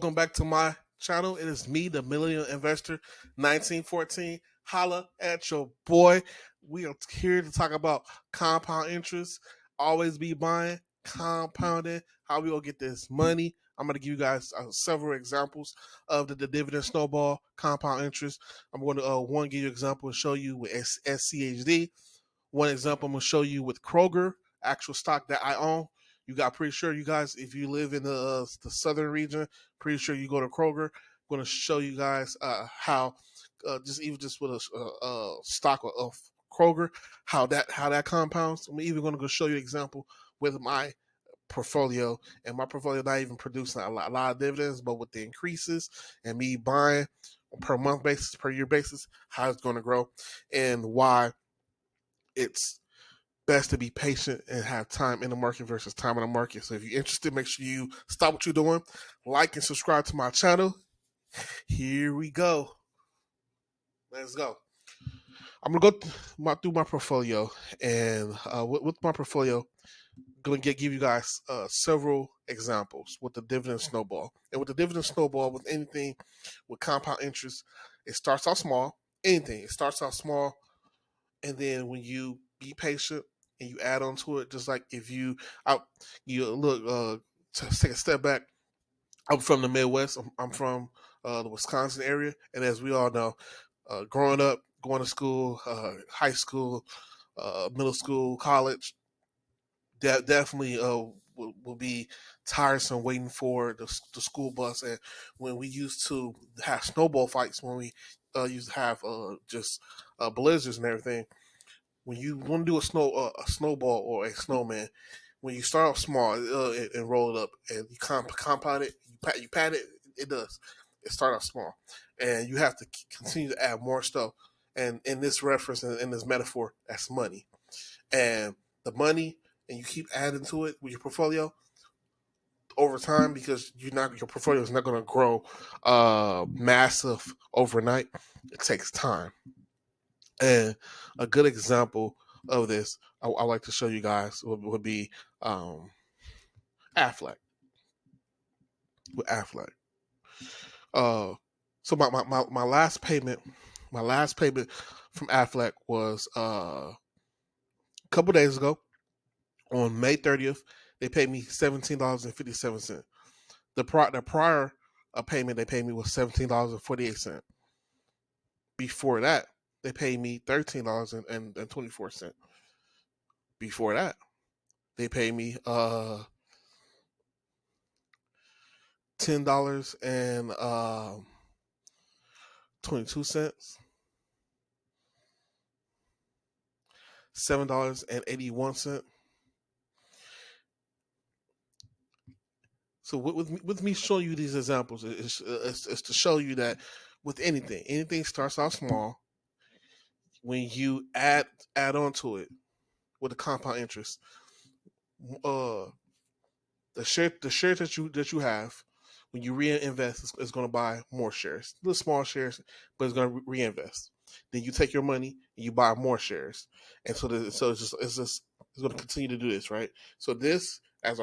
Welcome back to my channel. It is me, the Millennial Investor 1914. Holla at your boy. We are here to talk about compound interest. Always be buying, compounding, how we gonna get this money. I'm gonna give you guys several examples of the dividend snowball compound interest. I'm going to one give you an example and show you with SCHD. One example I'm gonna show you with Kroger, actual stock that I own. You got pretty sure you guys, if you live in the southern region, pretty sure you go to Kroger. I'm going to show you guys how just with a stock of Kroger, how that compounds. I'm even going to go show you an example with my portfolio, and my portfolio not even producing a lot of dividends, but with the increases and me buying per month basis, per year basis, how it's going to grow and why it's best to be patient and have time in the market versus time in the market. So if you're interested, make sure you stop what you're doing, like and subscribe to my channel. Here we go. Let's go. I'm gonna go through my portfolio, and with my portfolio, I'm gonna give you guys several examples with the dividend snowball. And with the dividend snowball, with anything with compound interest, it starts out small. Anything, it starts out small, and then when you be patient and you add on to it, just like if you look, to take a step back. I'm from the Midwest. I'm from the Wisconsin area, and as we all know, growing up, going to school, high school, middle school, college, definitely will be tiresome waiting for the school bus. And when we used to have snowball fights, when we used to have just blizzards and everything, when you want to do a snowball or a snowman, when you start off small and roll it up, and you compound it, you pat it, it does. It start off small, and you have to continue to add more stuff. And in this reference and in this metaphor, that's money, and the money, and you keep adding to it with your portfolio over time, because your portfolio is not going to grow massive overnight. It takes time. And a good example of this, I like to show you guys, would be Aflac. With Aflac, uh, so my last payment from Aflac was a couple days ago on May 30th. They paid me $17.57. The prior payment they paid me was $17.48. Before that, they paid me $13.24. Before that, they paid me $10.22, $7.81. So with me showing you these examples, it's to show you that with anything starts out small. When you add on to it with a compound interest, uh, the shares that you have, when you reinvest, is going to buy more shares, little small shares, but it's going to reinvest. Then you take your money and you buy more shares, and so it's going to continue to do this, right? So this, as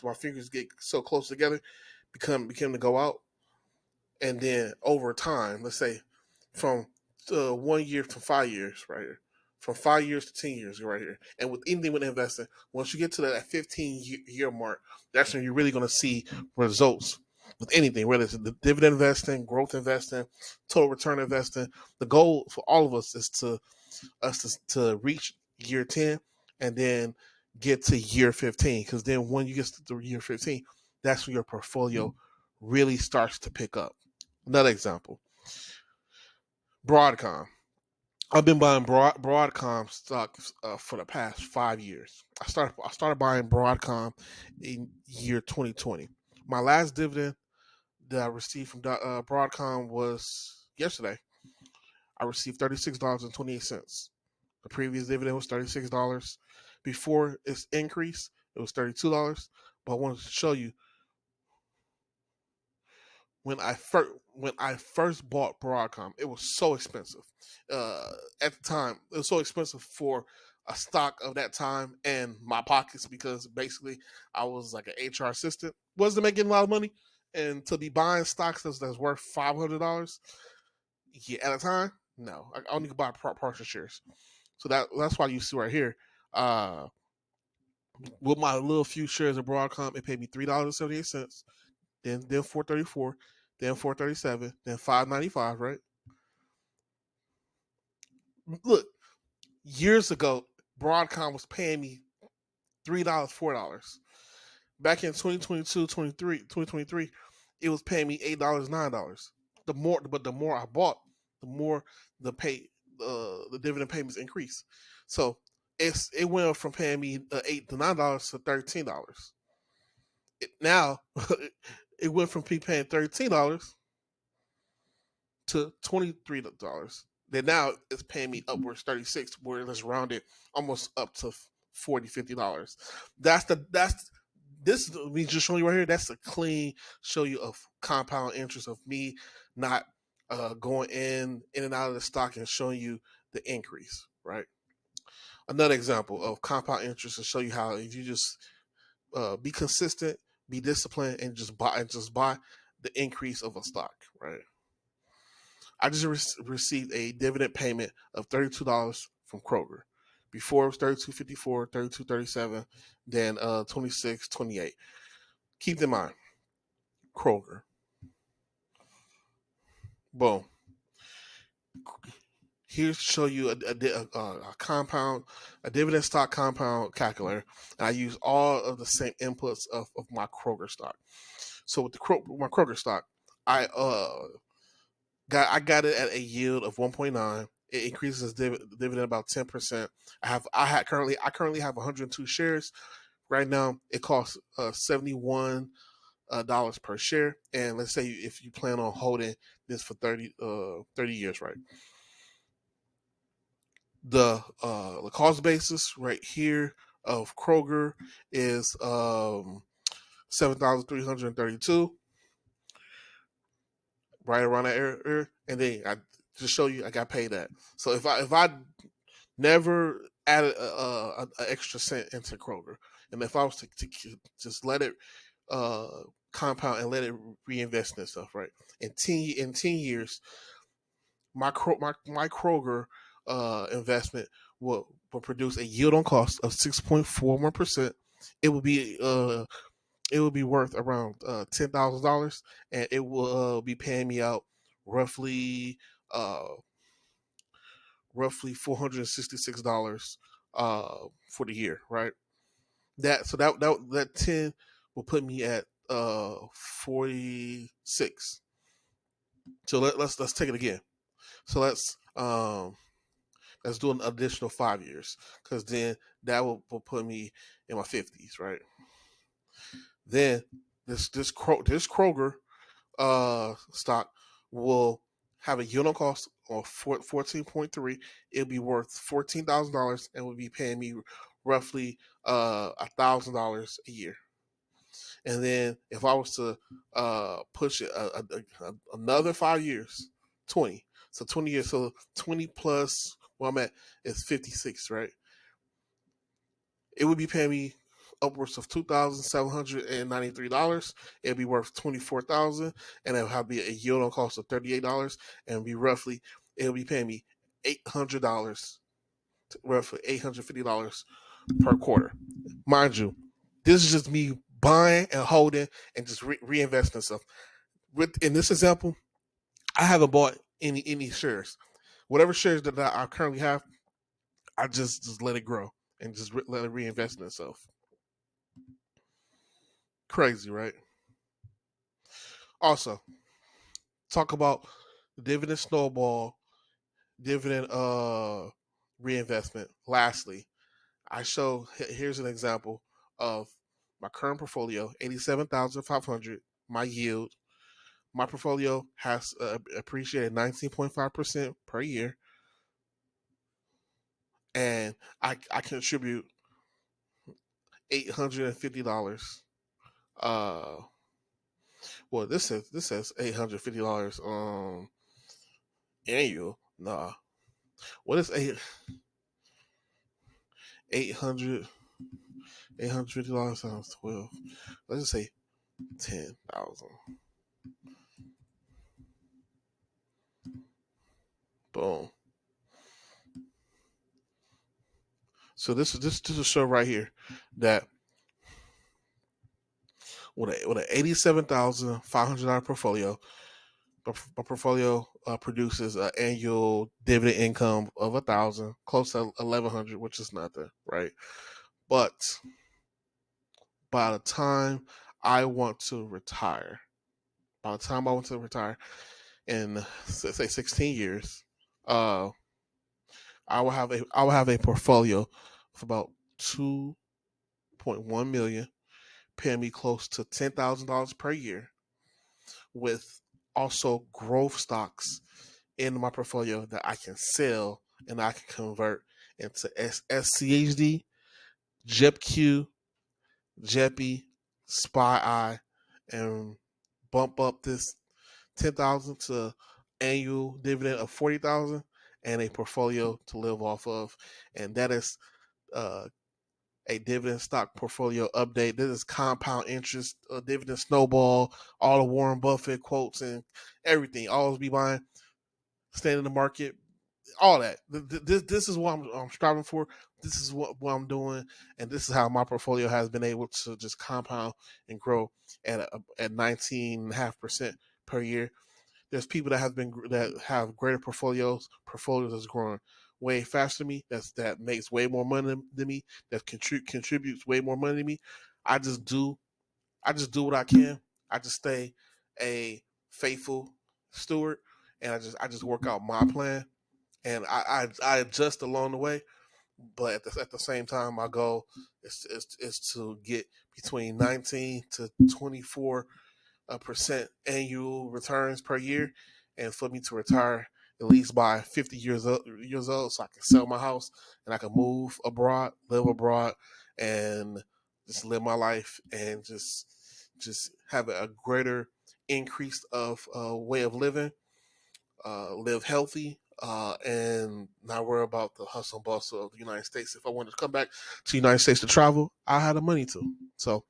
my fingers get so close together, become to go out, and then over time, let's say from 1 year to 5 years, right here. From 5 years to 10 years, right here. And with anything with investing, once you get to that 15 year mark, that's when you're really going to see results with anything, whether it's the dividend investing, growth investing, total return investing. The goal for all of us is to reach year 10 and then get to year 15. Because then when you get to year 15, that's when your portfolio really starts to pick up. Another example, Broadcom. I've been buying Broadcom stocks for the past 5 years. I started buying Broadcom in year 2020. My last dividend that I received from Broadcom was yesterday. I received $36.28. The previous dividend was $36. Before its increase, it was $32. But I wanted to show you when I first bought Broadcom, it was so expensive. At the time, it was so expensive for a stock of that time and my pockets, because basically I was like an HR assistant, wasn't making a lot of money, And to be buying stocks that's worth $500, yeah, at a time, no, I only can buy partial shares. So that's why you see right here. With my little few shares of Broadcom, it paid me $3.78. Then 434, then 437, then 595. Right. Look, years ago, Broadcom was paying me $3, $4. Back in 2023, it was paying me $8, $9. The more I bought, the more the pay the dividend payments increased. So it went from paying me $8 to $9 to $13. Now it went from paying $13 to $23. Then now it's paying me upwards 36, where let's round it almost up to $40, $50. That's this me just showing you right here. That's a clean show you of compound interest of me not going in and out of the stock and showing you the increase. Right. Another example of compound interest to show you how if you just be consistent, be disciplined, and just buy the increase of a stock. Right. I just received a dividend payment of $32 from Kroger. Before it was 32.54, 32.37, then 26.28. Keep in mind, Kroger. Boom. Here's to show you a compound, a dividend stock compound calculator. And I use all of the same inputs of my Kroger stock. So with my Kroger stock, I got it at a yield of 1.9. It increases dividend about 10%. I currently have 102 shares. Right now, it costs $71 per share. And let's say if you plan on holding this for 30 years, right? The cost basis right here of Kroger is 7,332, right around that area. And then I just show you I got paid that. So if I never added an extra cent into Kroger, and if I was to just let it compound and let it reinvest in itself, right? In 10 years, my Kroger investment will produce a yield on cost of 6.41%. It will be worth around $10,000, and it will be paying me out roughly $466 for the year, right? That 10 will put me at 46. So let's take it again. So let's do an additional 5 years, because then that will put me in my 50s, right? Then this Kroger stock will have a unit cost of 14.3. It'll be worth $14,000 and will be paying me roughly $1,000 a year. And then if I was to push it another 5 years, 20. So 20 years, so 20 plus what I'm at is 56, right? It would be paying me upwards of $2,793. It'd be worth $24,000, and it'll have be a yield on cost of $38, and it'll be paying me $800, roughly $850 per quarter. Mind you, this is just me buying and holding and just reinvesting stuff. In this example, I haven't bought any shares. Whatever shares that I currently have, I just let it grow and just let it reinvest in itself. Crazy, right? Also, talk about the dividend snowball, dividend reinvestment. Lastly, here's an example of my current portfolio, 87,500. My yield, my portfolio has appreciated 19.5% per year, and I contribute $850. Well, this says $850 annual. Nah, what is 800 $850 times 12? Let's just say 10,000. Boom. So this is a show right here that with an $87,500 portfolio, my portfolio produces an annual dividend income of 1,000, close to 1,100, which is nothing, right? But by the time I want to retire, in say 16 years, uh, I will have a portfolio of about 2.1 million, paying me close to $10,000 per year, with also growth stocks in my portfolio that I can sell and I can convert into SCHD, JEPQ, JEPI, SPY, and bump up this 10,000 to annual dividend of 40,000 and a portfolio to live off of. And that is uh, a dividend stock portfolio update. This is compound interest, dividend snowball, all the Warren Buffett quotes and everything. Always be buying, staying in the market, all that. This is what I'm striving for. This is what I'm doing, and this is how my portfolio has been able to just compound and grow at 19.5% per year. There's people that have greater portfolios that's growing way faster than me. That makes way more money than me. That contributes way more money than me. I just do what I can. I just stay a faithful steward, and I just work out my plan, and I adjust along the way. But at the same time, my goal is to get between 19 to 24% annual returns per year, and for me to retire at least by 50 years old, so I can sell my house and I can move abroad, live abroad, and just live my life and just have a greater increase of way of living, live healthy, and not worry about the hustle and bustle of the United States. If I wanted to come back to the United States to travel, I had the money to. So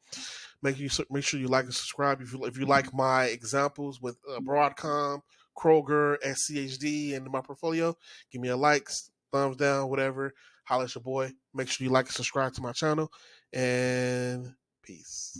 make sure you like and subscribe. If you like my examples with Broadcom, Kroger, SCHD, and my portfolio, give me a like, thumbs down, whatever. Holla at your boy. Make sure you like and subscribe to my channel, and peace.